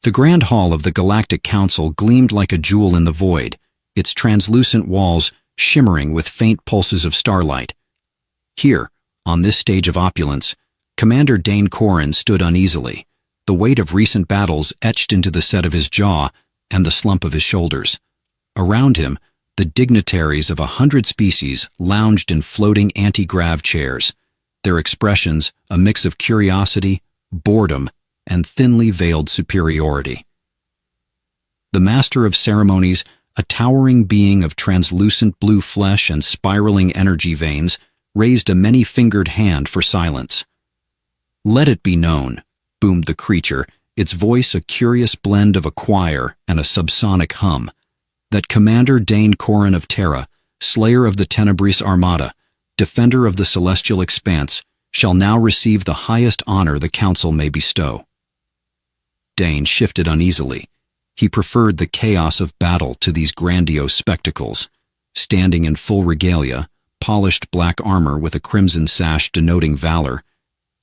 The Grand Hall of the Galactic Council gleamed like a jewel in the void, its translucent walls shimmering with faint pulses of starlight. Here, on this stage of opulence, Commander Dane Corrin stood uneasily, the weight of recent battles etched into the set of his jaw and the slump of his shoulders. Around him, the dignitaries of 100 species lounged in floating anti-grav chairs, their expressions a mix of curiosity, boredom, and thinly veiled superiority. The Master of Ceremonies, a towering being of translucent blue flesh and spiraling energy veins, raised a many-fingered hand for silence. "Let it be known," boomed the creature, its voice a curious blend of a choir and a subsonic hum, "that Commander Dane Corrin of Terra, slayer of the Tenebris Armada, defender of the celestial expanse, shall now receive the highest honor the Council may bestow." Dane shifted uneasily. He preferred the chaos of battle to these grandiose spectacles. Standing in full regalia, polished black armor with a crimson sash denoting valor,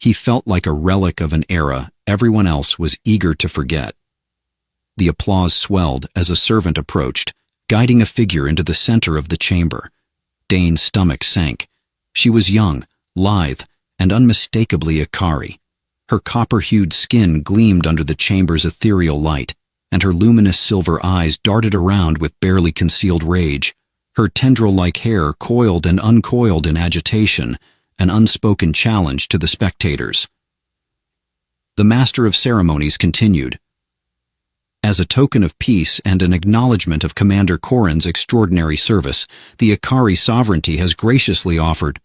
he felt like a relic of an era everyone else was eager to forget. The applause swelled as a servant approached, guiding a figure into the center of the chamber. Dane's stomach sank. She was young, lithe, and unmistakably Ikari. Her copper-hued skin gleamed under the chamber's ethereal light, and her luminous silver eyes darted around with barely concealed rage. Her tendril-like hair coiled and uncoiled in agitation, an unspoken challenge to the spectators. The Master of Ceremonies continued. "As a token of peace and an acknowledgement of Commander Corrin's extraordinary service, the Ikari sovereignty has graciously offered—"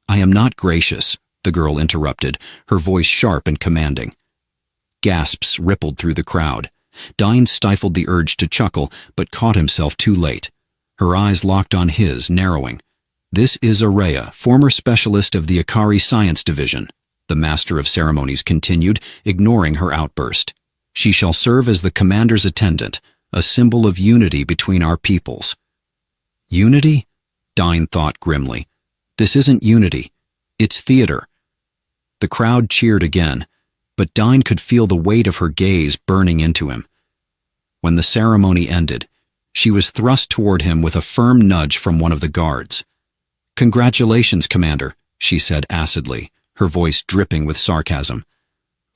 "I am not gracious," the girl interrupted, her voice sharp and commanding. Gasps rippled through the crowd. Dine stifled the urge to chuckle, but caught himself too late. Her eyes locked on his, narrowing. "This is Araya, former specialist of the Ikari Science Division," the Master of Ceremonies continued, ignoring her outburst. "She shall serve as the Commander's attendant, a symbol of unity between our peoples." "Unity?" Dine thought grimly. "This isn't unity. It's theater." The crowd cheered again, but Dine could feel the weight of her gaze burning into him. When the ceremony ended, she was thrust toward him with a firm nudge from one of the guards. "Congratulations, Commander," she said acidly, her voice dripping with sarcasm.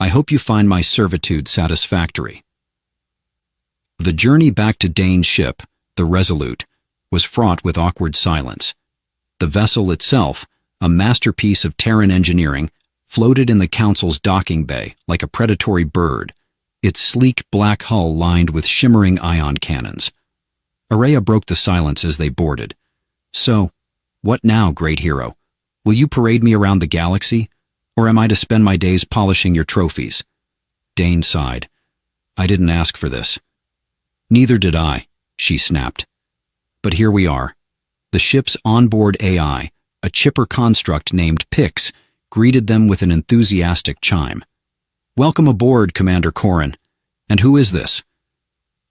"I hope you find my servitude satisfactory." The journey back to Dane's ship, the Resolute, was fraught with awkward silence. The vessel itself, a masterpiece of Terran engineering, floated in the Council's docking bay like a predatory bird, its sleek black hull lined with shimmering ion cannons. Araya broke the silence as they boarded. "So, what now, great hero? Will you parade me around the galaxy, or am I to spend my days polishing your trophies?" Dane sighed. "I didn't ask for this." "Neither did I," she snapped. "But here we are." The ship's onboard AI, a chipper construct named Pix, greeted them with an enthusiastic chime. "Welcome aboard, Commander Corrin. And who is this?"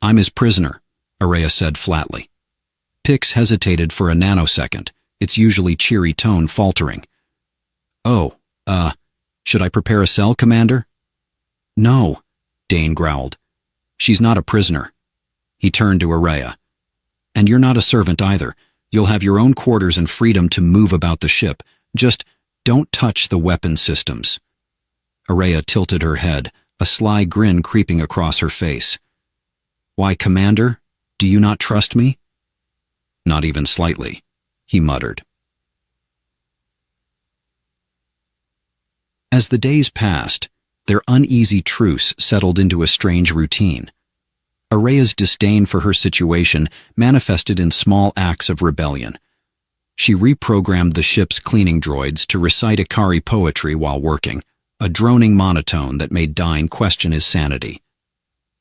"I'm his prisoner," Araya said flatly. Pix hesitated for a nanosecond, its usually cheery tone faltering. "Oh, should I prepare a cell, Commander?" "No," Dane growled. "She's not a prisoner." He turned to Araya. "And you're not a servant either. You'll have your own quarters and freedom to move about the ship. Just don't touch the weapon systems." Araya tilted her head, a sly grin creeping across her face. "Why, Commander, do you not trust me?" "Not even slightly," he muttered. As the days passed, their uneasy truce settled into a strange routine. Araya's disdain for her situation manifested in small acts of rebellion. She reprogrammed the ship's cleaning droids to recite Ikari poetry while working, a droning monotone that made Dine question his sanity.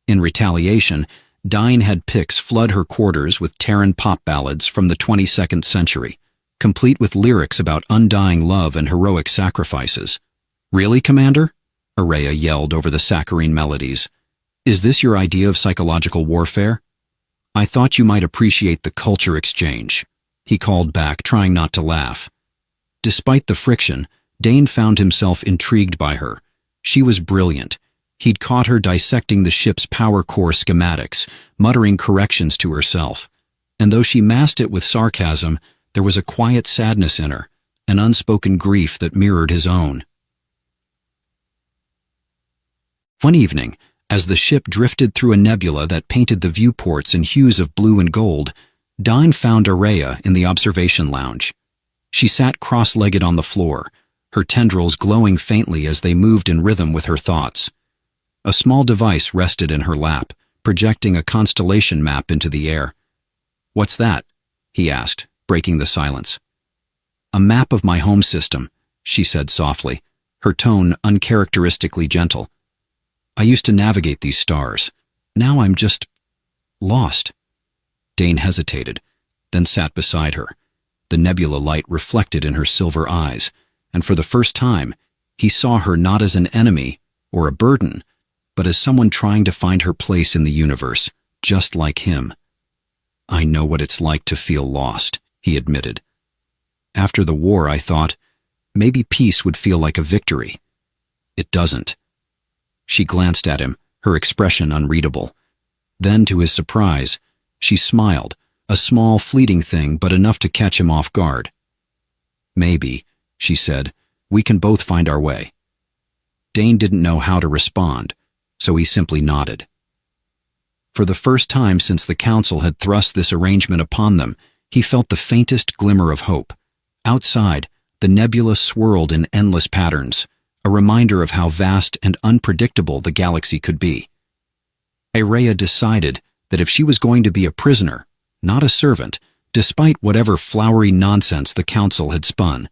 In retaliation, Dine had Pix flood her quarters with Terran pop ballads from the 22nd century, complete with lyrics about undying love and heroic sacrifices. "Really, Commander?" Araya yelled over the saccharine melodies. "Is this your idea of psychological warfare? I thought you might appreciate the culture exchange," he called back, trying not to laugh. Despite the friction, Dane found himself intrigued by her. She was brilliant, He'd caught her dissecting the ship's power core schematics, muttering corrections to herself. And though she masked it with sarcasm, there was a quiet sadness in her, an unspoken grief that mirrored his own. One evening, as the ship drifted through a nebula that painted the viewports in hues of blue and gold, Dine found Araya in the observation lounge. She sat cross-legged on the floor, her tendrils glowing faintly as they moved in rhythm with her thoughts. A small device rested in her lap, projecting a constellation map into the air. "What's that?" he asked, breaking the silence. "A map of my home system," she said softly, her tone uncharacteristically gentle. "I used to navigate these stars. Now I'm just lost." Dane hesitated, then sat beside her. The nebula light reflected in her silver eyes, and for the first time, he saw her not as an enemy or a burden, but as someone trying to find her place in the universe, just like him. "I know what it's like to feel lost," he admitted. "After the war, I thought, maybe peace would feel like a victory. It doesn't." She glanced at him, her expression unreadable. Then, to his surprise, she smiled, a small, fleeting thing, but enough to catch him off guard. "Maybe," she said, "we can both find our way." Dane didn't know how to respond, so he simply nodded. For the first time since the council had thrust this arrangement upon them, he felt the faintest glimmer of hope. Outside, the nebula swirled in endless patterns, a reminder of how vast and unpredictable the galaxy could be. Araya decided that if she was going to be a prisoner, not a servant, despite whatever flowery nonsense the council had spun,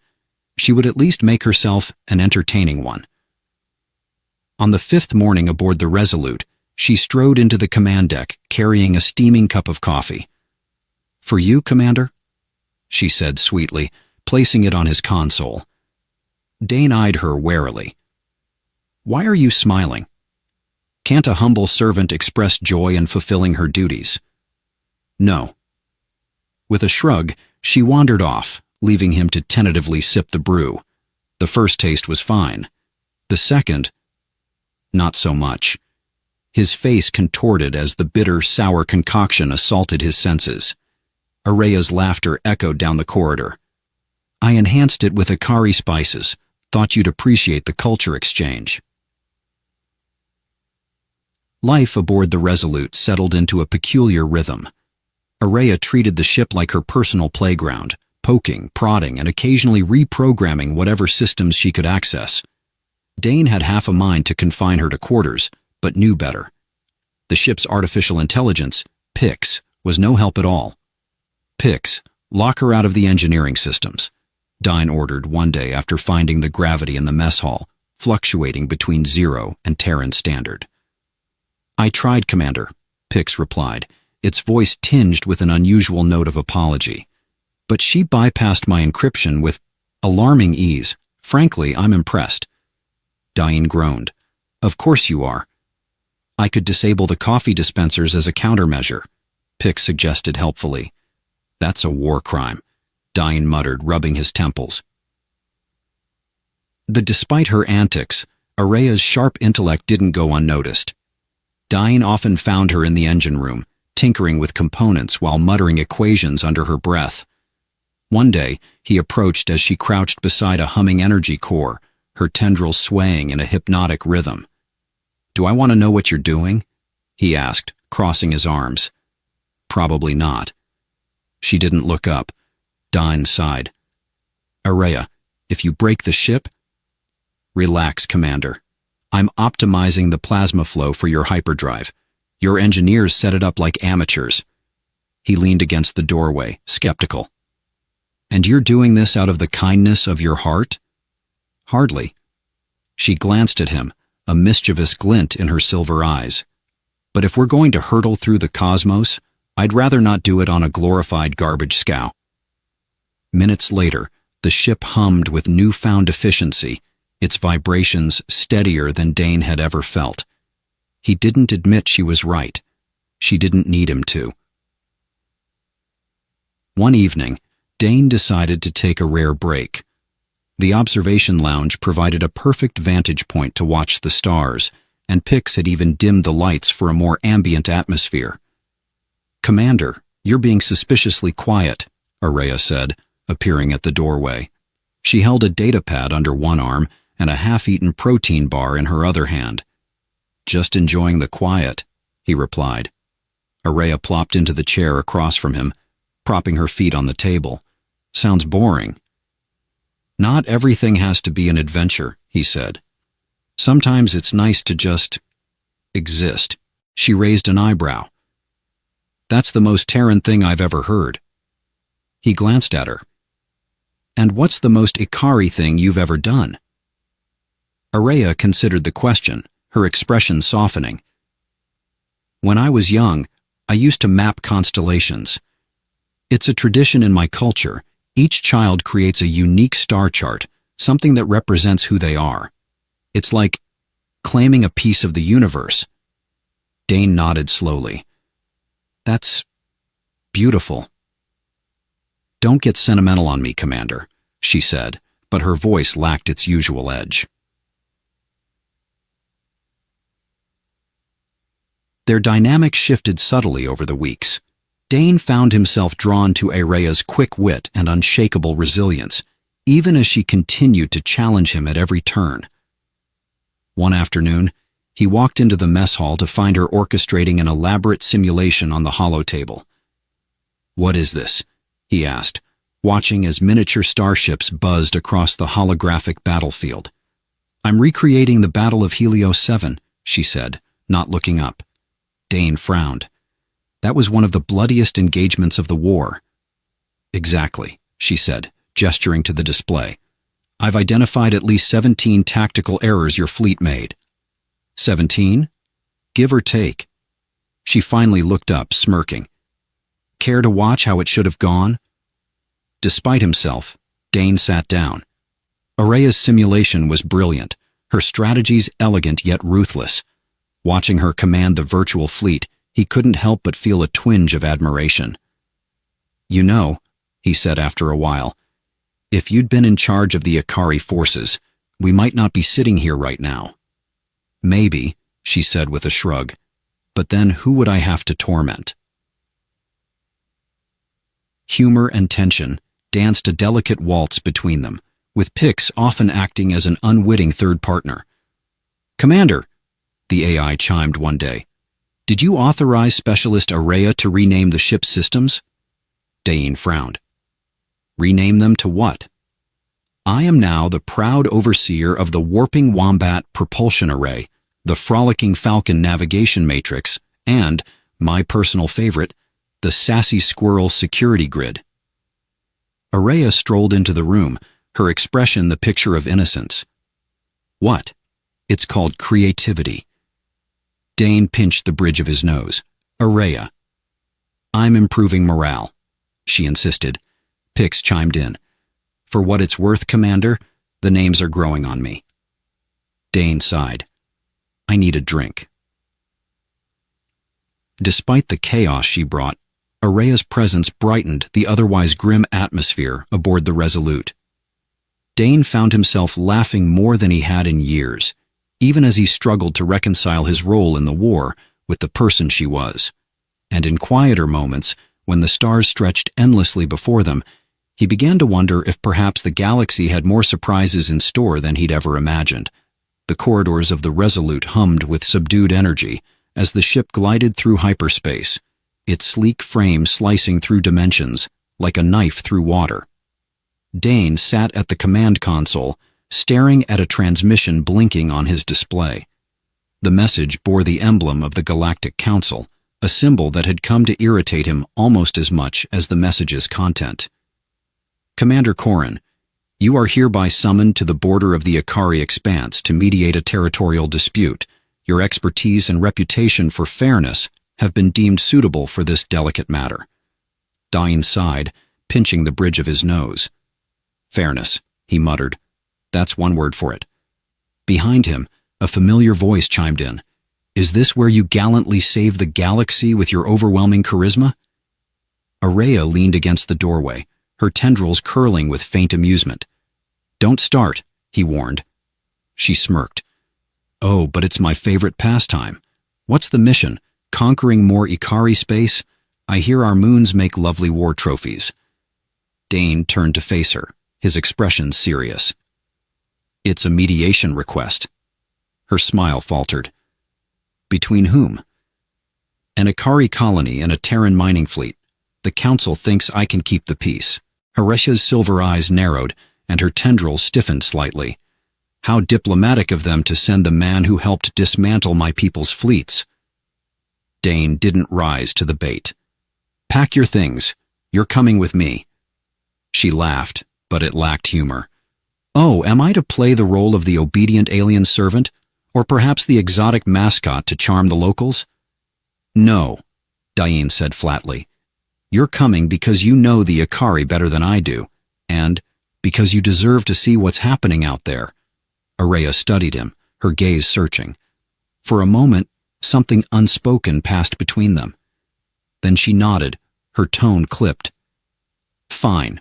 she would at least make herself an entertaining one. On the 5th morning aboard the Resolute, she strode into the command deck, carrying a steaming cup of coffee. "For you, Commander?" she said sweetly, placing it on his console. Dane eyed her warily. "Why are you smiling? Can't a humble servant express joy in fulfilling her duties?" "No." With a shrug, she wandered off, leaving him to tentatively sip the brew. The first taste was fine. The second, not so much. His face contorted as the bitter, sour concoction assaulted his senses. Araya's laughter echoed down the corridor. "I enhanced it with Akari spices. Thought you'd appreciate the culture exchange." Life aboard the Resolute settled into a peculiar rhythm. Araya treated the ship like her personal playground, poking, prodding, and occasionally reprogramming whatever systems she could access. Dane had half a mind to confine her to quarters, but knew better. The ship's artificial intelligence, Pix, was no help at all. "Pix, lock her out of the engineering systems," Dine ordered one day after finding the gravity in the mess hall, fluctuating between 0 and Terran standard. "I tried, Commander," Pix replied, its voice tinged with an unusual note of apology. "But she bypassed my encryption with alarming ease. Frankly, I'm impressed." Dine groaned. "Of course you are." "I could disable the coffee dispensers as a countermeasure," Pix suggested helpfully. "That's a war crime," Dine muttered, rubbing his temples. Despite her antics, Araya's sharp intellect didn't go unnoticed. Dine often found her in the engine room, tinkering with components while muttering equations under her breath. One day, he approached as she crouched beside a humming energy core, her tendrils swaying in a hypnotic rhythm. "Do I want to know what you're doing?" he asked, crossing his arms. "Probably not." She didn't look up. Dine sighed. "Araya, if you break the ship—" "Relax, Commander. I'm optimizing the plasma flow for your hyperdrive. Your engineers set it up like amateurs." He leaned against the doorway, skeptical. "And you're doing this out of the kindness of your heart?" "Hardly." She glanced at him, a mischievous glint in her silver eyes. "But if we're going to hurtle through the cosmos, I'd rather not do it on a glorified garbage scow." Minutes later, the ship hummed with newfound efficiency, its vibrations steadier than Dane had ever felt. He didn't admit she was right. She didn't need him to. One evening, Dane decided to take a rare break. The observation lounge provided a perfect vantage point to watch the stars, and Pix had even dimmed the lights for a more ambient atmosphere. "Commander, you're being suspiciously quiet," Araya said, appearing at the doorway. She held a datapad under one arm and a half-eaten protein bar in her other hand. "Just enjoying the quiet," he replied. Araya plopped into the chair across from him, propping her feet on the table. "Sounds boring." "Not everything has to be an adventure," he said. "Sometimes it's nice to just exist." She raised an eyebrow. "That's the most Terran thing I've ever heard." He glanced at her. "And what's the most Ikari thing you've ever done?" Araya considered the question, her expression softening. "When I was young, I used to map constellations. It's a tradition in my culture. Each child creates a unique star chart, something that represents who they are. It's like claiming a piece of the universe." Dane nodded slowly. "That's beautiful." "Don't get sentimental on me, Commander," she said, but her voice lacked its usual edge. Their dynamic shifted subtly over the weeks. Dane found himself drawn to Araya's quick wit and unshakable resilience, even as she continued to challenge him at every turn. One afternoon, he walked into the mess hall to find her orchestrating an elaborate simulation on the holotable. "What is this?" he asked, watching as miniature starships buzzed across the holographic battlefield. "I'm recreating the Battle of Helios 7, she said, not looking up. Dane frowned. "That was one of the bloodiest engagements of the war." "Exactly," she said, gesturing to the display. "I've identified at least 17 tactical errors your fleet made." 17? Give or take. She finally looked up, smirking. "Care to watch how it should have gone?" Despite himself, Dane sat down. Araya's simulation was brilliant, her strategies elegant yet ruthless. Watching her command the virtual fleet, he couldn't help but feel a twinge of admiration. "You know," he said after a while, "if you'd been in charge of the Ikari forces, we might not be sitting here right now." "Maybe," she said with a shrug, "but then who would I have to torment?" Humor and tension danced a delicate waltz between them, with Pix often acting as an unwitting third partner. "Commander," the AI chimed one day, "did you authorize Specialist Araya to rename the ship's systems?" Dane frowned. "Rename them to what?" "I am now the proud overseer of the Warping Wombat Propulsion Array, the Frolicking Falcon Navigation Matrix, and, my personal favorite, the Sassy Squirrel Security Grid." Araya strolled into the room, her expression the picture of innocence. "What?" "It's called creativity." Dane pinched the bridge of his nose. "Araya." "I'm improving morale," she insisted. Pix chimed in. "For what it's worth, Commander, the names are growing on me." Dane sighed. "I need a drink." Despite the chaos she brought, Araya's presence brightened the otherwise grim atmosphere aboard the Resolute. Dane found himself laughing more than he had in years, even as he struggled to reconcile his role in the war with the person she was. And in quieter moments, when the stars stretched endlessly before them, he began to wonder if perhaps the galaxy had more surprises in store than he'd ever imagined. The corridors of the Resolute hummed with subdued energy as the ship glided through hyperspace, its sleek frame slicing through dimensions like a knife through water. Dane sat at the command console, staring at a transmission blinking on his display. The message bore the emblem of the Galactic Council, a symbol that had come to irritate him almost as much as the message's content. "Commander Corrin, you are hereby summoned to the border of the Ikari Expanse to mediate a territorial dispute. Your expertise and reputation for fairness have been deemed suitable for this delicate matter." Dane sighed, pinching the bridge of his nose. "Fairness," he muttered. "That's one word for it." Behind him, a familiar voice chimed in. "Is this where you gallantly save the galaxy with your overwhelming charisma?" Araya leaned against the doorway, her tendrils curling with faint amusement. "Don't start," he warned. She smirked. Oh, but it's my favorite pastime. What's the mission? Conquering more Ikari space? I hear our moons make lovely war trophies. Dane turned to face her, his expression serious. It's a mediation request. Her smile faltered. Between whom? An Ikari colony and a Terran mining fleet. The Council thinks I can keep the peace. Horesha's silver eyes narrowed, and her tendrils stiffened slightly. How diplomatic of them to send the man who helped dismantle my people's fleets. Dane didn't rise to the bait. Pack your things. You're coming with me. She laughed, but it lacked humor. Oh, am I to play the role of the obedient alien servant, or perhaps the exotic mascot to charm the locals? No, Diane said flatly. You're coming because you know the Ikari better than I do, and because you deserve to see what's happening out there. Araya studied him, her gaze searching. For a moment, something unspoken passed between them. Then she nodded, her tone clipped. Fine,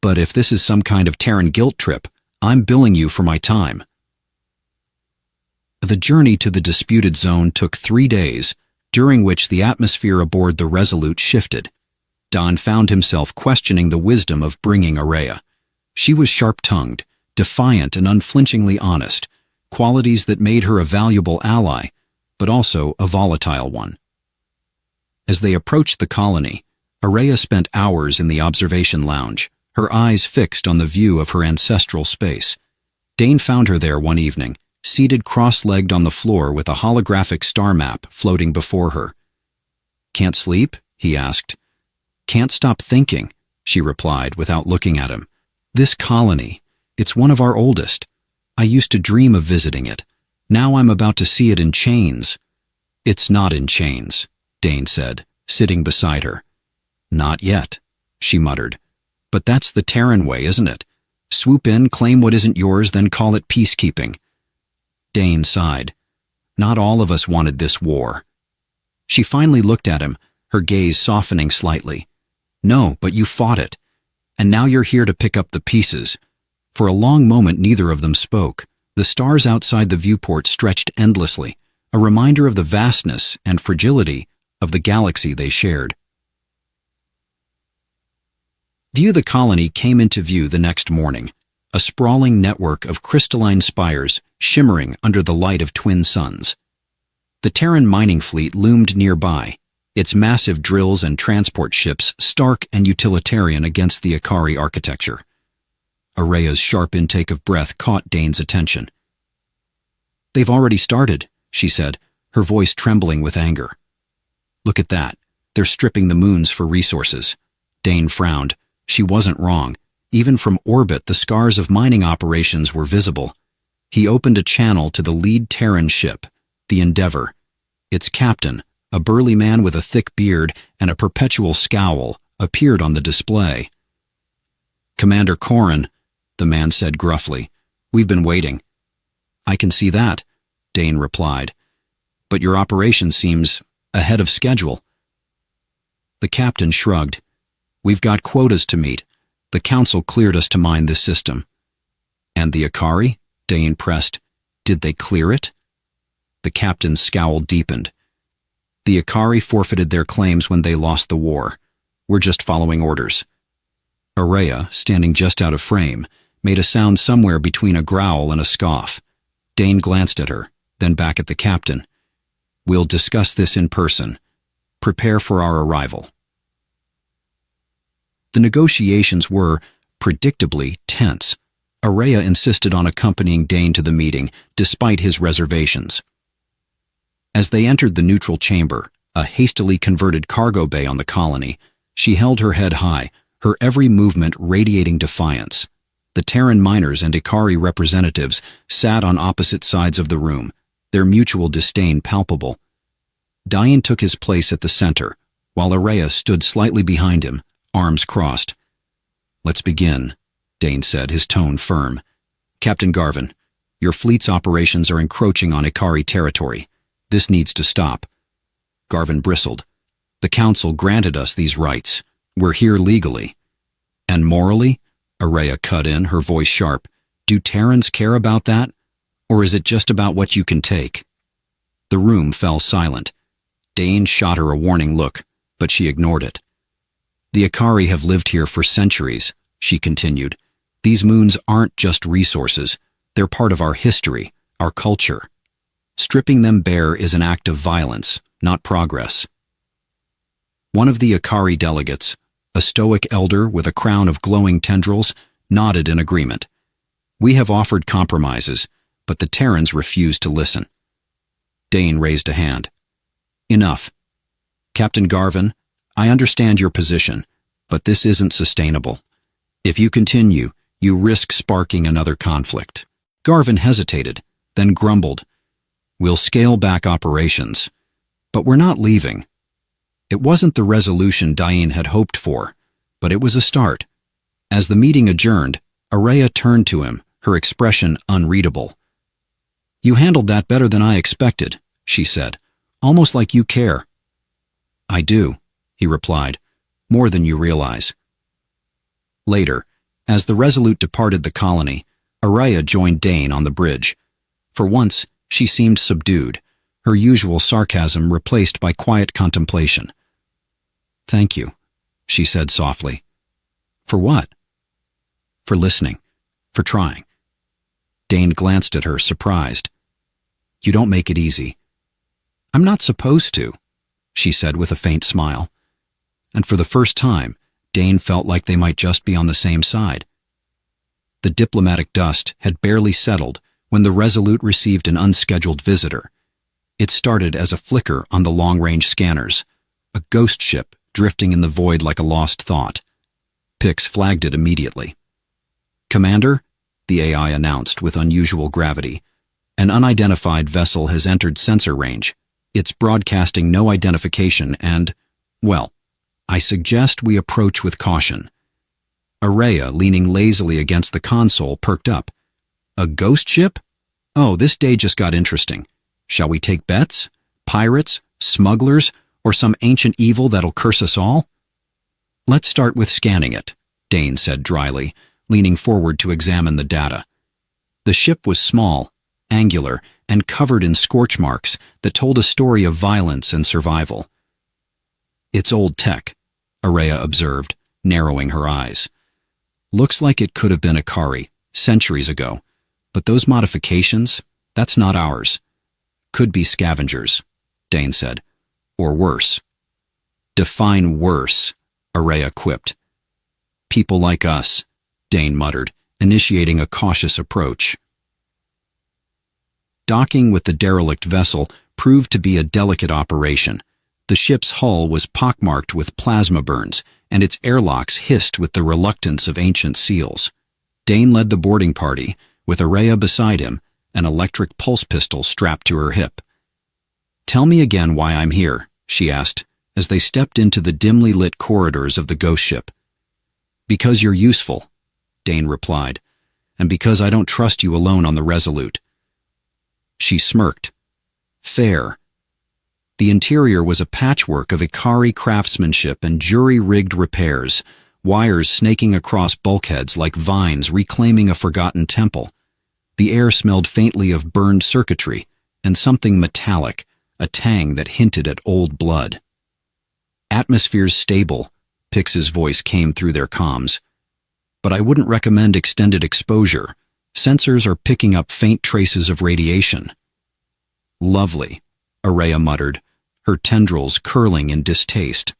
but if this is some kind of Terran guilt trip, I'm billing you for my time. The journey to the disputed zone took 3 days, during which the atmosphere aboard the Resolute shifted. Don found himself questioning the wisdom of bringing Araya. She was sharp-tongued, defiant and unflinchingly honest, qualities that made her a valuable ally, but also a volatile one. As they approached the colony, Araya spent hours in the observation lounge, her eyes fixed on the view of her ancestral space. Dane found her there one evening, seated cross-legged on the floor with a holographic star map floating before her. Can't sleep? He asked. Can't stop thinking, she replied without looking at him. This colony, it's one of our oldest. I used to dream of visiting it. Now I'm about to see it in chains. It's not in chains, Dane said, sitting beside her. Not yet, she muttered. But that's the Terran way, isn't it? Swoop in, claim what isn't yours, then call it peacekeeping. Dane sighed. Not all of us wanted this war. She finally looked at him, her gaze softening slightly. No, but you fought it. And now you're here to pick up the pieces. For a long moment neither of them spoke. The stars outside the viewport stretched endlessly, a reminder of the vastness and fragility of the galaxy they shared. The colony came into view the next morning, a sprawling network of crystalline spires shimmering under the light of twin suns. The Terran mining fleet loomed nearby, its massive drills and transport ships stark and utilitarian against the Ikari architecture. Araya's sharp intake of breath caught Dane's attention. They've already started, she said, her voice trembling with anger. Look at that. They're stripping the moons for resources. Dane frowned. She wasn't wrong. Even from orbit, the scars of mining operations were visible. He opened a channel to the lead Terran ship, the Endeavor. Its captain, a burly man with a thick beard and a perpetual scowl, appeared on the display. Commander Corrin, the man said gruffly. We've been waiting. I can see that, Dane replied. But your operation seems ahead of schedule. The captain shrugged. We've got quotas to meet. The Council cleared us to mine this system. And the Ikari? Dane pressed. Did they clear it? The captain's scowl deepened. The Ikari forfeited their claims when they lost the war. We're just following orders. Araya, standing just out of frame, made a sound somewhere between a growl and a scoff. Dane glanced at her, then back at the captain. We'll discuss this in person. Prepare for our arrival. The negotiations were, predictably, tense. Araya insisted on accompanying Dane to the meeting, despite his reservations. As they entered the neutral chamber, a hastily converted cargo bay on the colony, she held her head high, her every movement radiating defiance. The Terran miners and Ikari representatives sat on opposite sides of the room, their mutual disdain palpable. Diane took his place at the center, while Araya stood slightly behind him, arms crossed. Let's begin, Dane said, his tone firm. Captain Garvin, your fleet's operations are encroaching on Ikari territory. This needs to stop. Garvin bristled. The Council granted us these rights. We're here legally. And morally? Araya cut in, her voice sharp. Do Terrans care about that? Or is it just about what you can take? The room fell silent. Dane shot her a warning look, but she ignored it. The Akari have lived here for centuries, she continued. These moons aren't just resources. They're part of our history, our culture. Stripping them bare is an act of violence, not progress. One of the Akari delegates, a stoic elder with a crown of glowing tendrils, nodded in agreement. We have offered compromises, but the Terrans refuse to listen. Dane raised a hand. Enough. Captain Garvin, I understand your position, but this isn't sustainable. If you continue, you risk sparking another conflict. Garvin hesitated, then grumbled. We'll scale back operations. But we're not leaving. It wasn't the resolution Diane had hoped for, but it was a start. As the meeting adjourned, Araya turned to him, her expression unreadable. You handled that better than I expected, she said, almost like you care. I do, he replied, more than you realize. Later, as the Resolute departed the colony, Araya joined Dane on the bridge. For once, she seemed subdued, her usual sarcasm replaced by quiet contemplation. Thank you, she said softly. For what? For listening, for trying. Dane glanced at her, surprised. You don't make it easy. I'm not supposed to, she said with a faint smile. And for the first time, Dane felt like they might just be on the same side. The diplomatic dust had barely settled when the Resolute received an unscheduled visitor. It started as a flicker on the long-range scanners, a ghost ship drifting in the void like a lost thought. Pix flagged it immediately. Commander, the AI announced with unusual gravity, an unidentified vessel has entered sensor range. It's broadcasting no identification and, well, I suggest we approach with caution. Araya, leaning lazily against the console, perked up. A ghost ship? Oh, this day just got interesting. Shall we take bets? Pirates? Smugglers? Or some ancient evil that'll curse us all? Let's start with scanning it, Dane said dryly, leaning forward to examine the data. The ship was small, angular, and covered in scorch marks that told a story of violence and survival. It's old tech, Araya observed, narrowing her eyes. Looks like it could have been Akari, centuries ago, but those modifications, that's not ours. Could be scavengers, Dane said. Or worse. Define worse, Araya quipped. People like us, Dane muttered, initiating a cautious approach. Docking with the derelict vessel proved to be a delicate operation. The ship's hull was pockmarked with plasma burns, and its airlocks hissed with the reluctance of ancient seals. Dane led the boarding party, with Araya beside him, an electric pulse pistol strapped to her hip. Tell me again why I'm here, she asked, as they stepped into the dimly lit corridors of the ghost ship. Because you're useful, Dane replied, and because I don't trust you alone on the Resolute. She smirked. Fair. The interior was a patchwork of Ikari craftsmanship and jury-rigged repairs, wires snaking across bulkheads like vines reclaiming a forgotten temple. The air smelled faintly of burned circuitry and something metallic, a tang that hinted at old blood. Atmosphere's stable, Pix's voice came through their comms. But I wouldn't recommend extended exposure. Sensors are picking up faint traces of radiation. Lovely, Araya muttered, her tendrils curling in distaste.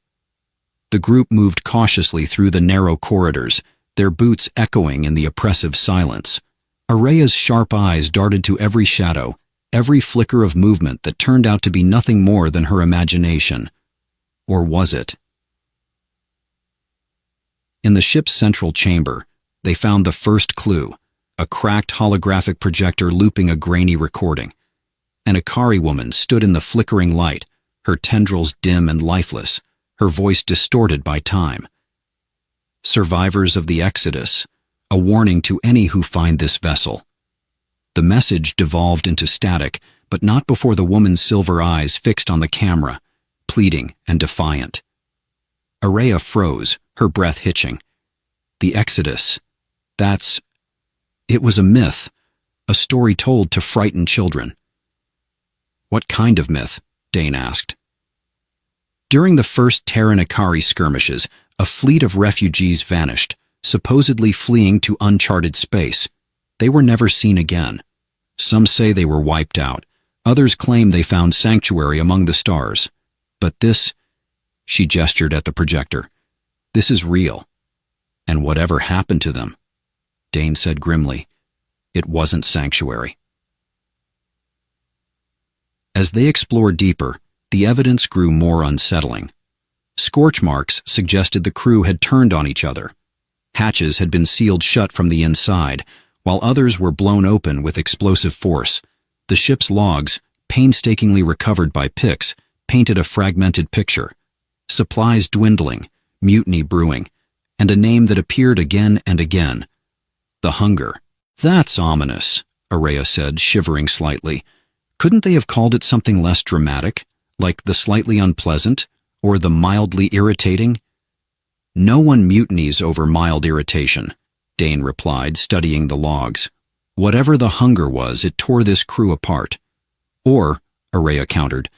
The group moved cautiously through the narrow corridors, their boots echoing in the oppressive silence. Araya's sharp eyes darted to every shadow, every flicker of movement that turned out to be nothing more than her imagination. Or was it? In the ship's central chamber, they found the first clue, a cracked holographic projector looping a grainy recording. An Ikari woman stood in the flickering light, her tendrils dim and lifeless, her voice distorted by time. Survivors of the Exodus, a warning to any who find this vessel. The message devolved into static, but not before the woman's silver eyes fixed on the camera, pleading and defiant. Araya froze, her breath hitching. The Exodus. It was a myth, a story told to frighten children. What kind of myth? Dane asked. During the first Terran Ikari skirmishes, a fleet of refugees vanished, supposedly fleeing to uncharted space. They were never seen again. Some say they were wiped out. Others claim they found sanctuary among the stars. But this, she gestured at the projector, this is real. And whatever happened to them, Dane said grimly, it wasn't sanctuary. As they explored deeper, the evidence grew more unsettling. Scorch marks suggested the crew had turned on each other. Hatches had been sealed shut from the inside, while others were blown open with explosive force. The ship's logs, painstakingly recovered by Pix, painted a fragmented picture. Supplies dwindling, mutiny brewing, and a name that appeared again and again. The Hunger. That's ominous, Araya said, shivering slightly. Couldn't they have called it something less dramatic, like the slightly unpleasant, or the mildly irritating? No one mutinies over mild irritation, Dane replied, studying the logs. Whatever the hunger was, it tore this crew apart. Or, Araya countered,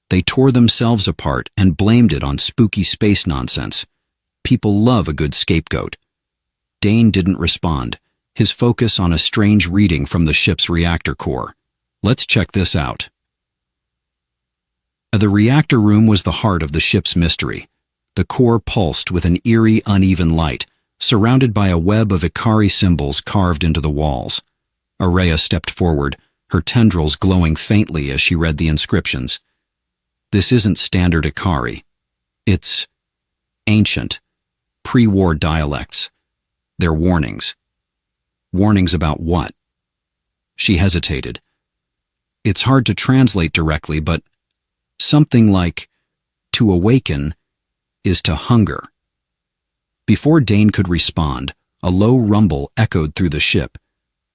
they tore themselves apart and blamed it on spooky space nonsense. People love a good scapegoat. Dane didn't respond, his focus on a strange reading from the ship's reactor core. Let's check this out. The reactor room was the heart of the ship's mystery. The core pulsed with an eerie, uneven light, surrounded by a web of Ikari symbols carved into the walls. Araya stepped forward, her tendrils glowing faintly as she read the inscriptions. This isn't standard Ikari. It's ancient, pre-war dialects. They're warnings. Warnings about what? She hesitated. It's hard to translate directly, but something like, to awaken is to hunger. Before Dane could respond, a low rumble echoed through the ship.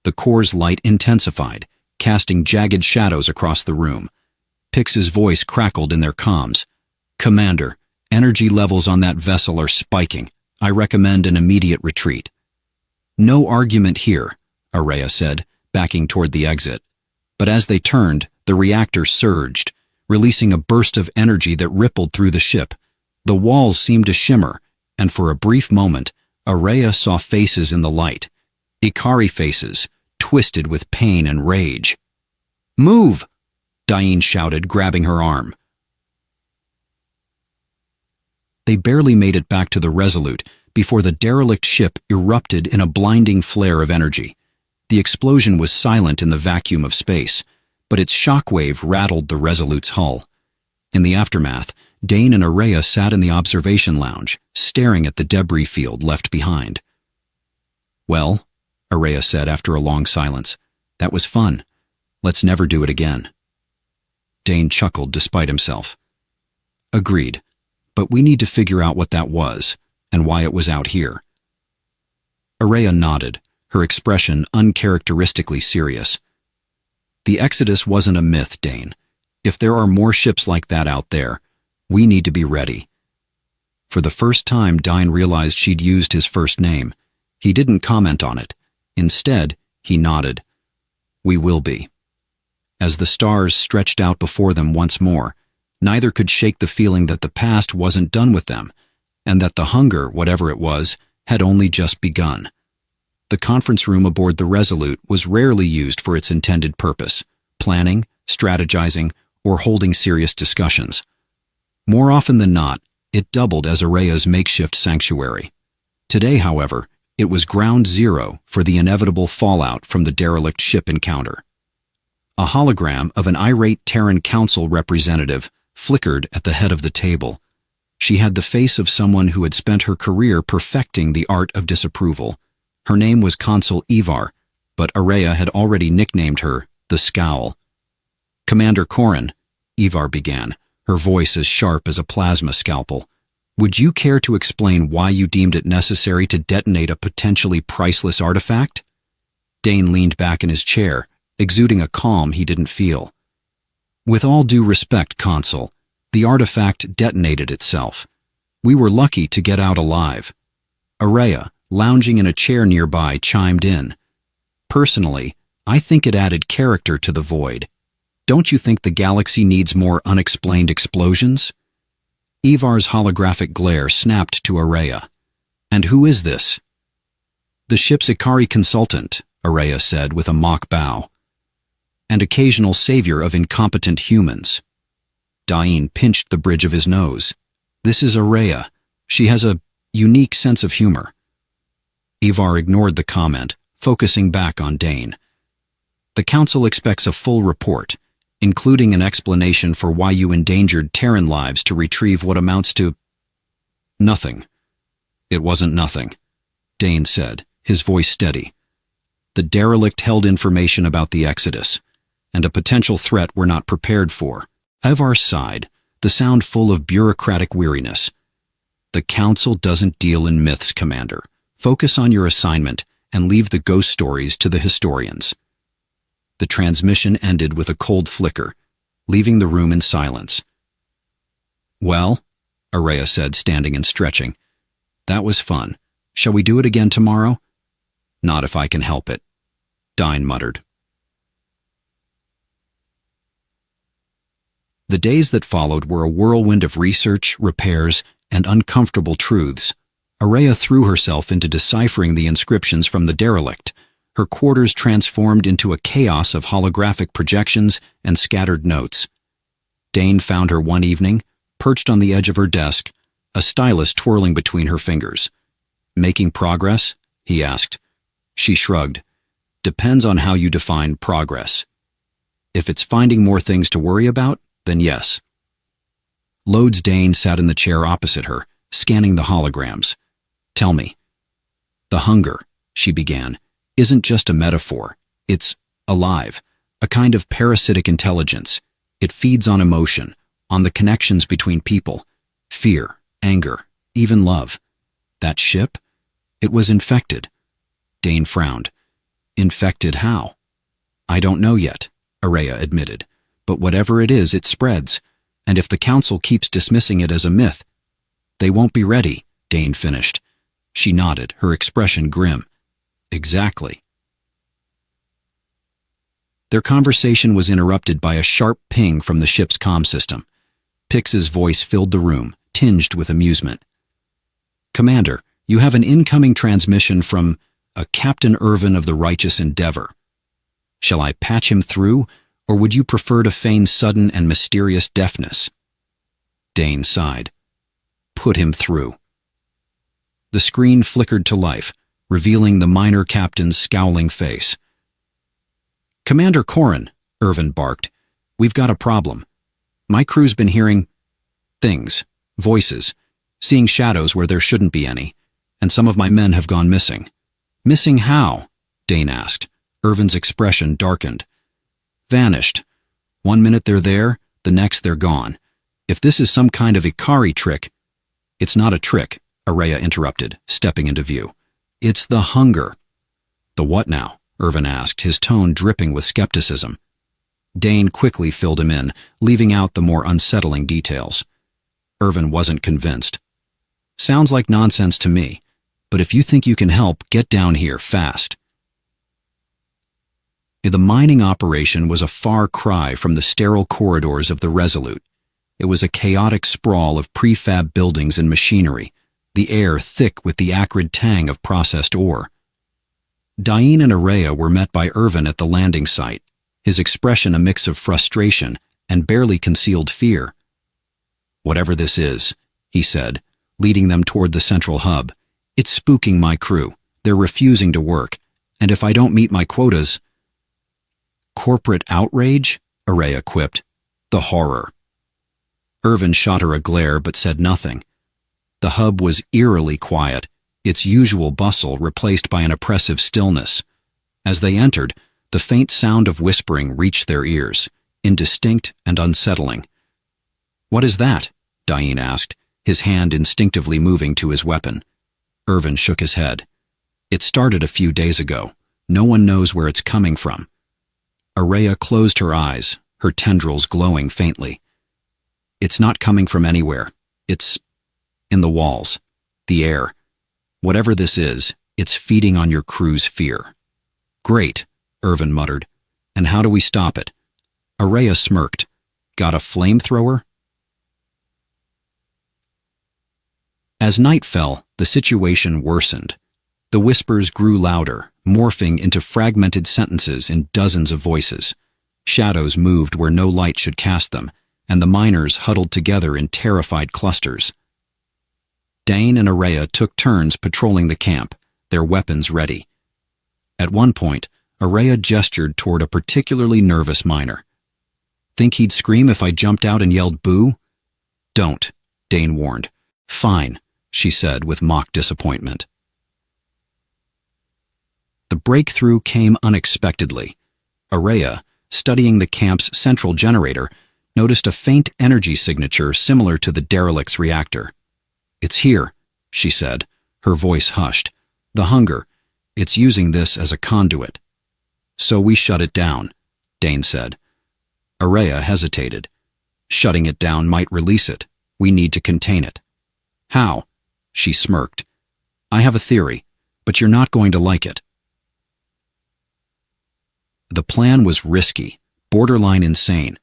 The core's light intensified, casting jagged shadows across the room. Pix's voice crackled in their comms. Commander, energy levels on that vessel are spiking. I recommend an immediate retreat. No argument here, Araya said, backing toward the exit. But as they turned, the reactor surged, releasing a burst of energy that rippled through the ship. The walls seemed to shimmer, and for a brief moment, Araya saw faces in the light. Ikari faces, twisted with pain and rage. Move! Diane shouted, grabbing her arm. They barely made it back to the Resolute before the derelict ship erupted in a blinding flare of energy. The explosion was silent in the vacuum of space, but its shockwave rattled the Resolute's hull. In the aftermath, Dane and Araya sat in the observation lounge, staring at the debris field left behind. Well, Araya said after a long silence, that was fun. Let's never do it again. Dane chuckled despite himself. Agreed, but we need to figure out what that was, and why it was out here. Araya nodded, her expression uncharacteristically serious. The Exodus wasn't a myth, Dane. If there are more ships like that out there, we need to be ready. For the first time, Dine realized she'd used his first name. He didn't comment on it. Instead, he nodded. We will be. As the stars stretched out before them once more, neither could shake the feeling that the past wasn't done with them, and that the hunger, whatever it was, had only just begun. The conference room aboard the Resolute was rarely used for its intended purpose, planning, strategizing, or holding serious discussions. More often than not, it doubled as Araya's makeshift sanctuary. Today, however, it was ground zero for the inevitable fallout from the derelict ship encounter. A hologram of an irate Terran Council representative flickered at the head of the table. She had the face of someone who had spent her career perfecting the art of disapproval. Her name was Consul Ivar, but Araya had already nicknamed her the Scowl. Commander Corrin, Ivar began, her voice as sharp as a plasma scalpel. Would you care to explain why you deemed it necessary to detonate a potentially priceless artifact? Dane leaned back in his chair, exuding a calm he didn't feel. With all due respect, Consul, the artifact detonated itself. We were lucky to get out alive. Araya, lounging in a chair nearby, chimed in. Personally, I think it added character to the void. Don't you think the galaxy needs more unexplained explosions? Ivar's holographic glare snapped to Araya. And who is this? The ship's Ikari consultant, Araya said with a mock bow. And occasional savior of incompetent humans. Dain pinched the bridge of his nose. This is Araya. She has a unique sense of humor. Ivar ignored the comment, focusing back on Dain. The Council expects a full report, including an explanation for why you endangered Terran lives to retrieve what amounts to nothing. It wasn't nothing, Dain said, his voice steady. The derelict held information about the Exodus, and a potential threat we're not prepared for. Ivar sighed, the sound full of bureaucratic weariness. The Council doesn't deal in myths, Commander. Focus on your assignment and leave the ghost stories to the historians. The transmission ended with a cold flicker, leaving the room in silence. Well, Araya said, standing and stretching. That was fun. Shall we do it again tomorrow? Not if I can help it, Dain muttered. The days that followed were a whirlwind of research, repairs, and uncomfortable truths. Araya threw herself into deciphering the inscriptions from the derelict, her quarters transformed into a chaos of holographic projections and scattered notes. Dain found her one evening, perched on the edge of her desk, a stylus twirling between her fingers. Making progress? He asked. She shrugged. Depends on how you define progress. If it's finding more things to worry about, then yes. Lodes Dain sat in the chair opposite her, scanning the holograms. Tell me. The hunger, she began, isn't just a metaphor. It's alive, a kind of parasitic intelligence. It feeds on emotion, on the connections between people, fear, anger, even love. That ship? It was infected. Dain frowned. Infected how? I don't know yet, Araya admitted. But whatever it is, it spreads. And if the Council keeps dismissing it as a myth, they won't be ready, Dain finished. She nodded, her expression grim. Exactly. Their conversation was interrupted by a sharp ping from the ship's comm system. Pix's voice filled the room, tinged with amusement. Commander, you have an incoming transmission from a Captain Irvin of the Righteous Endeavor. Shall I patch him through, or would you prefer to feign sudden and mysterious deafness? Dain sighed. Put him through. The screen flickered to life, revealing the minor captain's scowling face. Commander Corrin, Irvin barked, we've got a problem. My crew's been hearing things, voices, seeing shadows where there shouldn't be any, and some of my men have gone missing. Missing how? Dain asked. Irvin's expression darkened. Vanished. 1 minute they're there, the next they're gone. If this is some kind of Ikari trick— It's not a trick, Araya interrupted, stepping into view. It's the hunger. The what now? Irvin asked, his tone dripping with skepticism. Dain quickly filled him in, leaving out the more unsettling details. Irvin wasn't convinced. Sounds like nonsense to me, but if you think you can help, get down here fast. The mining operation was a far cry from the sterile corridors of the Resolute. It was a chaotic sprawl of prefab buildings and machinery, the air thick with the acrid tang of processed ore. Dain and Araya were met by Irvin at the landing site, his expression a mix of frustration and barely concealed fear. Whatever this is, he said, leading them toward the central hub, it's spooking my crew. They're refusing to work, and if I don't meet my quotas— Corporate outrage? Araya quipped. The horror. Irvin shot her a glare but said nothing. The hub was eerily quiet, its usual bustle replaced by an oppressive stillness. As they entered, the faint sound of whispering reached their ears, indistinct and unsettling. What is that? Dain asked, his hand instinctively moving to his weapon. Irvin shook his head. It started a few days ago. No one knows where it's coming from. Araya closed her eyes, her tendrils glowing faintly. It's not coming from anywhere. It's in the walls, the air. Whatever this is, it's feeding on your crew's fear. Great, Irvin muttered. And how do we stop it? Araya smirked. Got a flamethrower? As night fell, the situation worsened. The whispers grew louder, morphing into fragmented sentences in dozens of voices. Shadows moved where no light should cast them, and the miners huddled together in terrified clusters. Dane and Araya took turns patrolling the camp, their weapons ready. At one point, Araya gestured toward a particularly nervous miner. Think he'd scream if I jumped out and yelled boo? Don't, Dane warned. Fine, she said with mock disappointment. The breakthrough came unexpectedly. Araya, studying the camp's central generator, noticed a faint energy signature similar to the derelict's reactor. It's here, she said, her voice hushed. The hunger. It's using this as a conduit. So we shut it down, Dane said. Araya hesitated. Shutting it down might release it. We need to contain it. How? She smirked. I have a theory, but you're not going to like it. The plan was risky, borderline insane.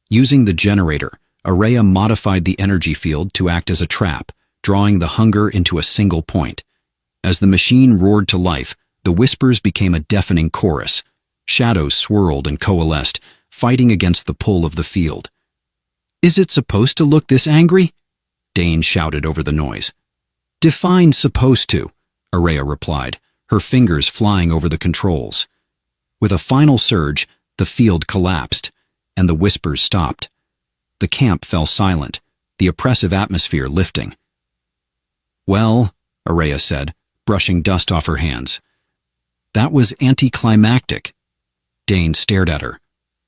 Using the generator, Araya modified the energy field to act as a trap, drawing the hunger into a single point. As the machine roared to life, the whispers became a deafening chorus. Shadows swirled and coalesced, fighting against the pull of the field. Is it supposed to look this angry? Dane shouted over the noise. Define supposed to, Araya replied, her fingers flying over the controls. With a final surge, the field collapsed, and the whispers stopped. The camp fell silent, the oppressive atmosphere lifting. Well, Araya said, brushing dust off her hands. That was anticlimactic. Dane stared at her.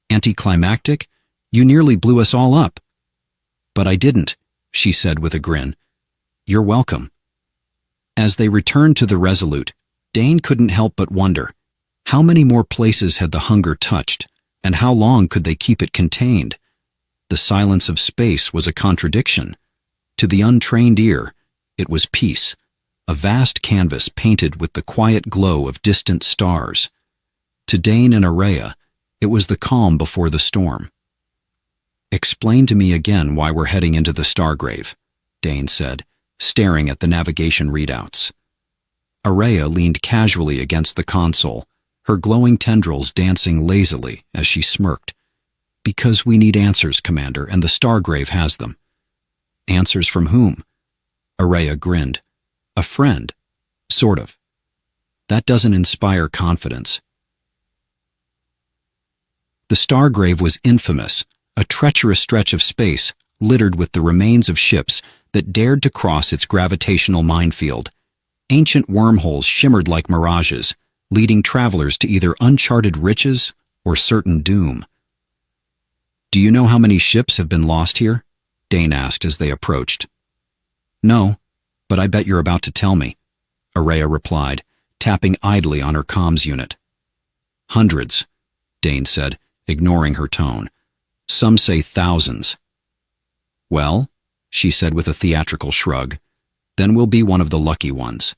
Anticlimactic? You nearly blew us all up. But I didn't, she said with a grin. You're welcome. As they returned to the Resolute, Dane couldn't help but wonder, how many more places had the hunger touched, and how long could they keep it contained? The silence of space was a contradiction. To the untrained ear, it was peace, a vast canvas painted with the quiet glow of distant stars. To Dane and Araya, it was the calm before the storm. Explain to me again why we're heading into the Stargrave, Dane said, staring at the navigation readouts. Araya leaned casually against the console, her glowing tendrils dancing lazily as she smirked. Because we need answers, Commander, and the Stargrave has them. Answers from whom? Araya grinned. A friend. Sort of. That doesn't inspire confidence. The Stargrave was infamous, a treacherous stretch of space littered with the remains of ships that dared to cross its gravitational minefield. Ancient wormholes shimmered like mirages, leading travelers to either uncharted riches or certain doom. Do you know how many ships have been lost here? Dane asked as they approached. No, but I bet you're about to tell me, Araya replied, tapping idly on her comms unit. Hundreds, Dane said, ignoring her tone. Some say thousands. Well, she said with a theatrical shrug, then we'll be one of the lucky ones.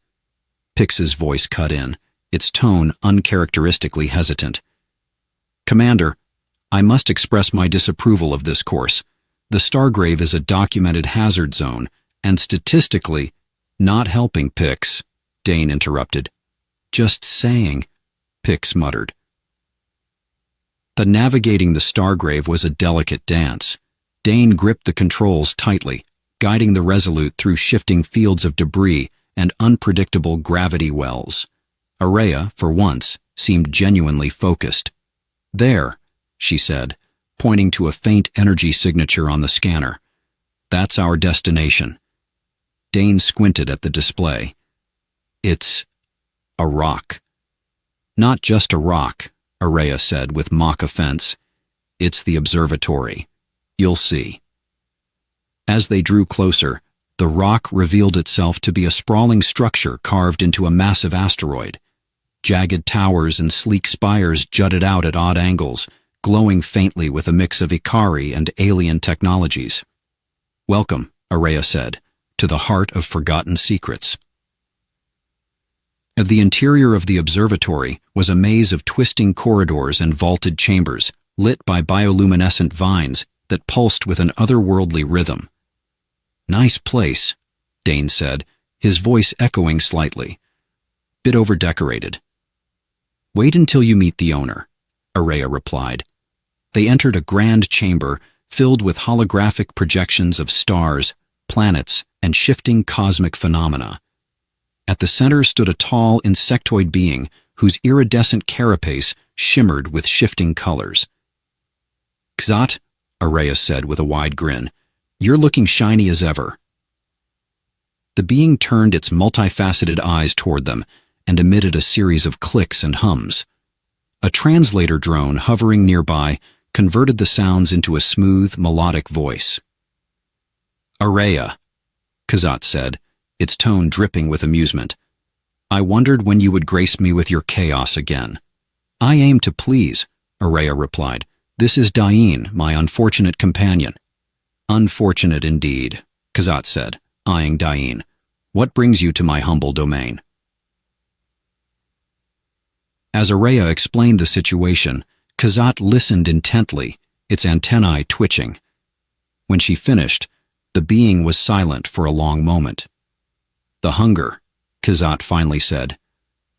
Pix's voice cut in, its tone uncharacteristically hesitant. Commander, I must express my disapproval of this course. The Stargrave is a documented hazard zone, and statistically, not helping Pix, Dane interrupted. Just saying, Pix muttered. The navigating the Stargrave was a delicate dance. Dane gripped the controls tightly, guiding the Resolute through shifting fields of debris and unpredictable gravity wells. Araya, for once, seemed genuinely focused. There, she said, pointing to a faint energy signature on the scanner. That's our destination. Dane squinted at the display. It's a rock. Not just a rock, Araya said with mock offense. It's the observatory. You'll see. As they drew closer, the rock revealed itself to be a sprawling structure carved into a massive asteroid. Jagged towers and sleek spires jutted out at odd angles, glowing faintly with a mix of Ikari and alien technologies. Welcome, Araya said, to the heart of forgotten secrets. The interior of the observatory was a maze of twisting corridors and vaulted chambers, lit by bioluminescent vines that pulsed with an otherworldly rhythm. "Nice place," Dane said, his voice echoing slightly. "Bit overdecorated." "Wait until you meet the owner," Araya replied. They entered a grand chamber filled with holographic projections of stars, planets, and shifting cosmic phenomena. At the center stood a tall insectoid being whose iridescent carapace shimmered with shifting colors. "Kzat," Araya said with a wide grin, "you're looking shiny as ever." The being turned its multifaceted eyes toward them and emitted a series of clicks and hums. A translator drone hovering nearby converted the sounds into a smooth, melodic voice. "Araya," Kzat said, its tone dripping with amusement. "I wondered when you would grace me with your chaos again." "I aim to please," Araya replied. "This is Dain, my unfortunate companion." "Unfortunate indeed," Kzat said, eyeing Dain. "What brings you to my humble domain?" As Araya explained the situation, Kzat listened intently, its antennae twitching. When she finished, the being was silent for a long moment. "The hunger," Kzat finally said.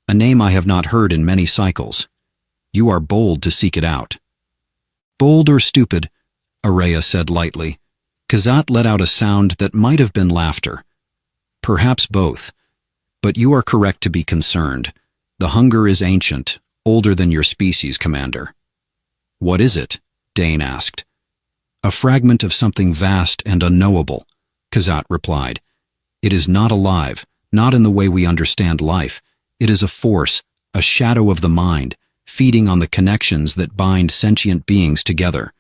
"A name I have not heard in many cycles. You are bold to seek it out." "Bold or stupid," Araya said lightly. Kzat let out a sound that might have been laughter. "Perhaps both. But you are correct to be concerned. The hunger is ancient, older than your species, Commander." "What is it?" Dane asked. "A fragment of something vast and unknowable," Kzat replied. "It is not alive, not in the way we understand life. It is a force, a shadow of the mind, feeding on the connections that bind sentient beings together."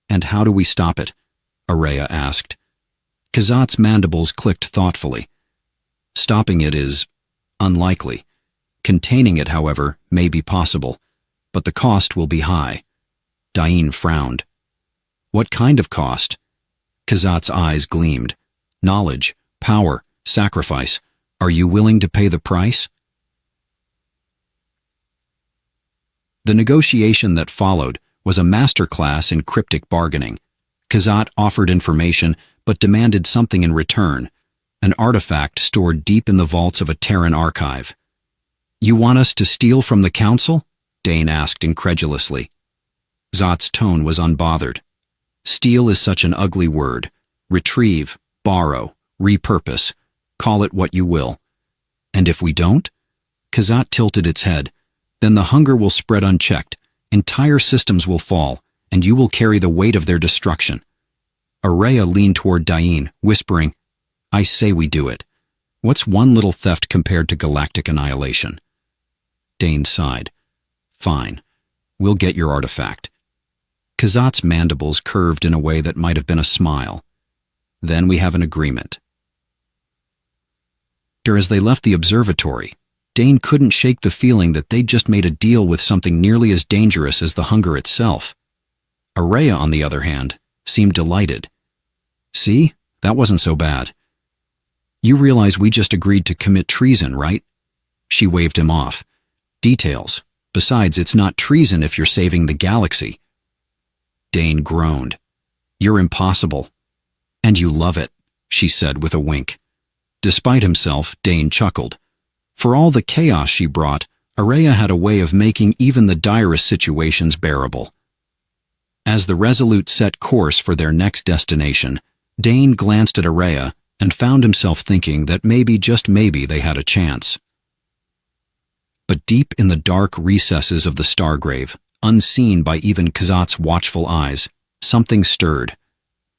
"And how do we stop it?" Araya asked. Kazat's mandibles clicked thoughtfully. "Stopping it is unlikely. Containing it, however, may be possible, but the cost will be high." Dain frowned. "What kind of cost?" Kazat's eyes gleamed. "Knowledge, power, sacrifice. Are you willing to pay the price?" The negotiation that followed was a masterclass in cryptic bargaining. Kzat offered information but demanded something in return, an artifact stored deep in the vaults of a Terran archive. "You want us to steal from the Council?" Dane asked incredulously. Kzat's tone was unbothered. "Steal is such an ugly word. Retrieve, borrow, repurpose. Call it what you will." "And if we don't?" Kzat tilted its head. "Then the hunger will spread unchecked, entire systems will fall, and you will carry the weight of their destruction." Araya leaned toward Dain, whispering, "I say we do it. What's one little theft compared to galactic annihilation?" Dane sighed. "Fine. We'll get your artifact." Kazat's mandibles curved in a way that might have been a smile. "Then we have an agreement." As they left the observatory, Dane couldn't shake the feeling that they'd just made a deal with something nearly as dangerous as the hunger itself. Araya, on the other hand, seemed delighted. "See? That wasn't so bad. You realize we just agreed to commit treason, right?" She waved him off. "Details. Besides, it's not treason if you're saving the galaxy." Dane groaned. "You're impossible. And you love it," she said with a wink. Despite himself, Dane chuckled. For all the chaos she brought, Araya had a way of making even the direst situations bearable. As the Resolute set course for their next destination, Dane glanced at Araya and found himself thinking that maybe, just maybe, they had a chance. But deep in the dark recesses of the Stargrave, unseen by even Kazat's watchful eyes, something stirred.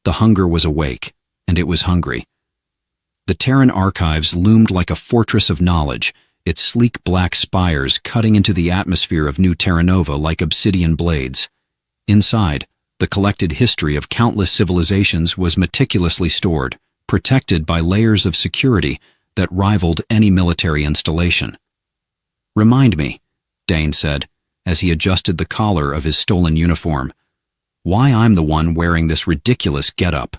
The hunger was awake, and it was hungry. The Terran archives loomed like a fortress of knowledge, its sleek black spires cutting into the atmosphere of New Terranova like obsidian blades. Inside, the collected history of countless civilizations was meticulously stored, protected by layers of security that rivaled any military installation. "Remind me," Dane said, as he adjusted the collar of his stolen uniform, "why I'm the one wearing this ridiculous get-up."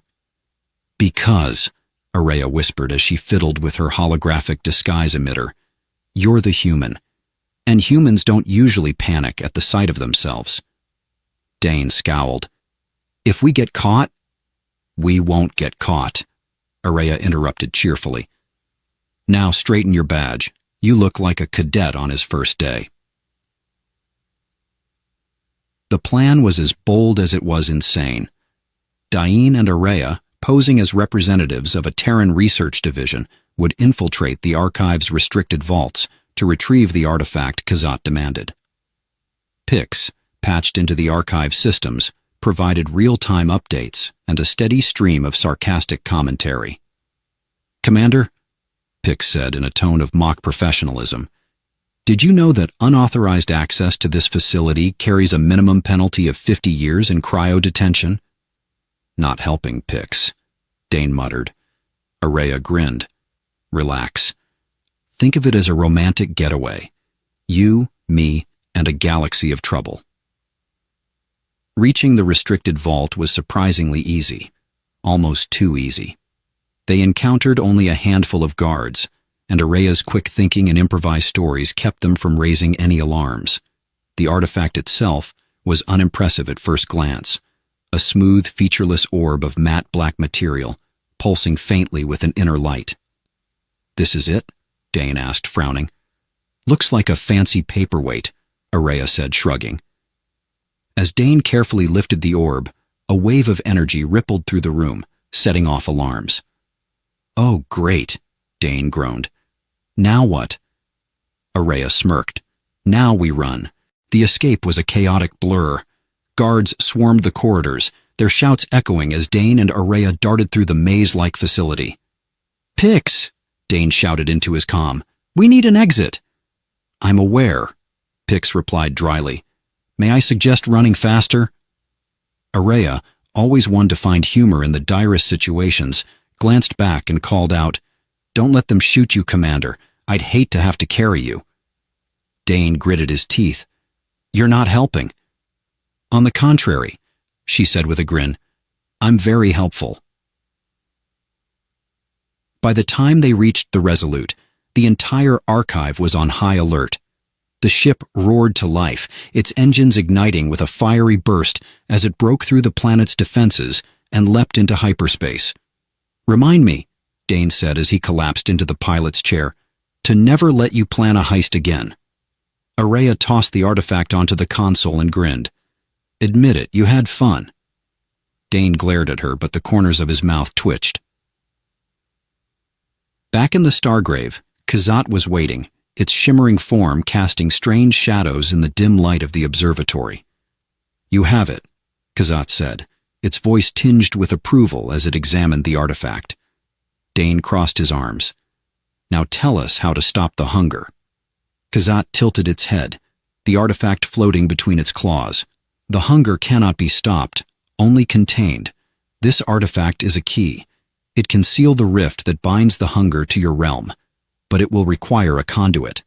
"Because," Araya whispered as she fiddled with her holographic disguise emitter, You're the human. And humans don't usually panic at the sight of themselves. Dane scowled. If we get caught, we won't get caught, Araya interrupted cheerfully. Now straighten your badge. You look like a cadet on his first day. The plan was as bold as it was insane. Dain and Araya, posing as representatives of a Terran research division, would infiltrate the Archive's restricted vaults to retrieve the artifact Kazat demanded. Pix, patched into the Archive systems, provided real-time updates and a steady stream of sarcastic commentary. Commander, Pix said in a tone of mock professionalism, did you know that unauthorized access to this facility carries a minimum penalty of 50 years in cryo-detention? Not helping, Pix, Dane muttered. Araya grinned. Relax. Think of it as a romantic getaway. You, me, and a galaxy of trouble. Reaching the restricted vault was surprisingly easy. Almost too easy. They encountered only a handful of guards, and Araya's quick thinking and improvised stories kept them from raising any alarms. The artifact itself was unimpressive at first glance, a smooth, featureless orb of matte black material, pulsing faintly with an inner light. This is it? Dane asked, frowning. Looks like a fancy paperweight, Araya said, shrugging. As Dane carefully lifted the orb, a wave of energy rippled through the room, setting off alarms. Oh, great, Dane groaned. Now what? Araya smirked. Now we run. The escape was a chaotic blur. Guards swarmed the corridors, their shouts echoing as Dane and Araya darted through the maze-like facility. Pix! Dane shouted into his comm. We need an exit. I'm aware, Pix replied dryly. May I suggest running faster? Araya, always one to find humor in the direst situations, glanced back and called out, Don't let them shoot you, Commander. I'd hate to have to carry you. Dane gritted his teeth. You're not helping. On the contrary, she said with a grin, I'm very helpful. By the time they reached the Resolute, the entire Archive was on high alert. The ship roared to life, its engines igniting with a fiery burst as it broke through the planet's defenses and leapt into hyperspace. Remind me, Dane said as he collapsed into the pilot's chair, to never let you plan a heist again. Araya tossed the artifact onto the console and grinned. Admit it, you had fun. Dane glared at her, but the corners of his mouth twitched. Back in the Stargrave, Kazat was waiting, its shimmering form casting strange shadows in the dim light of the observatory. You have it, Kazat said, its voice tinged with approval as it examined the artifact. Dane crossed his arms. Now tell us how to stop the hunger. Kazat tilted its head, the artifact floating between its claws. The hunger cannot be stopped, only contained. This artifact is a key. It can seal the rift that binds the hunger to your realm, but it will require a conduit.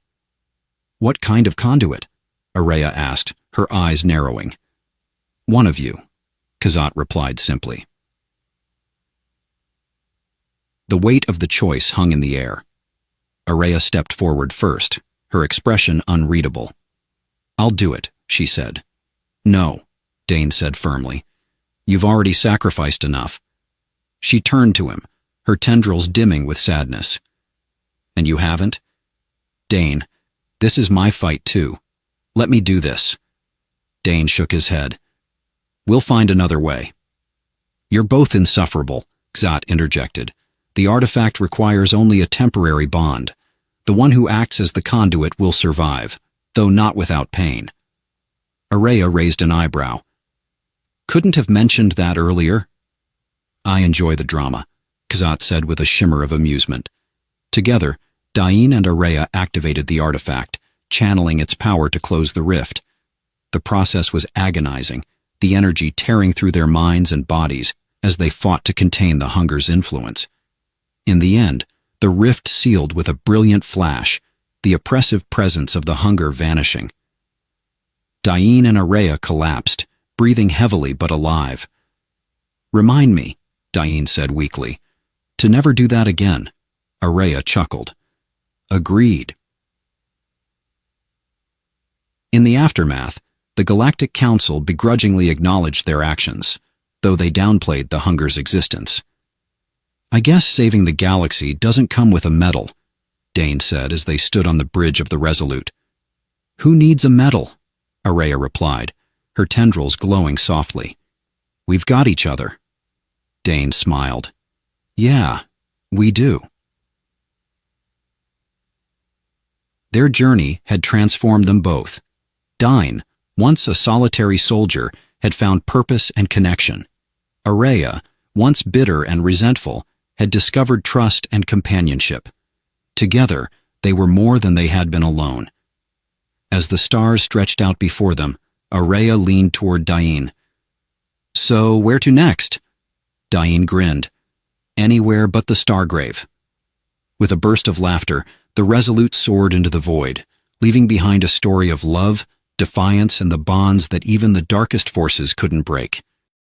What kind of conduit? Araya asked, her eyes narrowing. One of you, Kazat replied simply. The weight of the choice hung in the air. Araya stepped forward first, her expression unreadable. I'll do it, she said. No, Dane said firmly. You've already sacrificed enough. She turned to him, her tendrils dimming with sadness. And you haven't? Dane, this is my fight too. Let me do this. Dane shook his head. We'll find another way. You're both insufferable, Kazat interjected. The artifact requires only a temporary bond. The one who acts as the conduit will survive, though not without pain. Araya raised an eyebrow. Couldn't have mentioned that earlier? I enjoy the drama, Kazat said with a shimmer of amusement. Together, Dain and Araya activated the artifact, channeling its power to close the rift. The process was agonizing, the energy tearing through their minds and bodies as they fought to contain the hunger's influence. In the end, the rift sealed with a brilliant flash, the oppressive presence of the hunger vanishing. Dain and Araya collapsed, breathing heavily but alive. Remind me, Dain said weakly, to never do that again. Araya chuckled. Agreed. In the aftermath, the Galactic Council begrudgingly acknowledged their actions, though they downplayed the hunger's existence. "I guess saving the galaxy doesn't come with a medal," Dane said as they stood on the bridge of the Resolute. "Who needs a medal?" Araya replied, her tendrils glowing softly. "We've got each other." Dane smiled. "Yeah, we do." Their journey had transformed them both. Dine, once a solitary soldier, had found purpose and connection. Araya, once bitter and resentful, had discovered trust and companionship. Together, they were more than they had been alone. As the stars stretched out before them, Araya leaned toward Dine. "So, where to next?" Dine grinned. "Anywhere but the Stargrave." With a burst of laughter, the Resolute soared into the void, leaving behind a story of love, defiance, and the bonds that even the darkest forces couldn't break.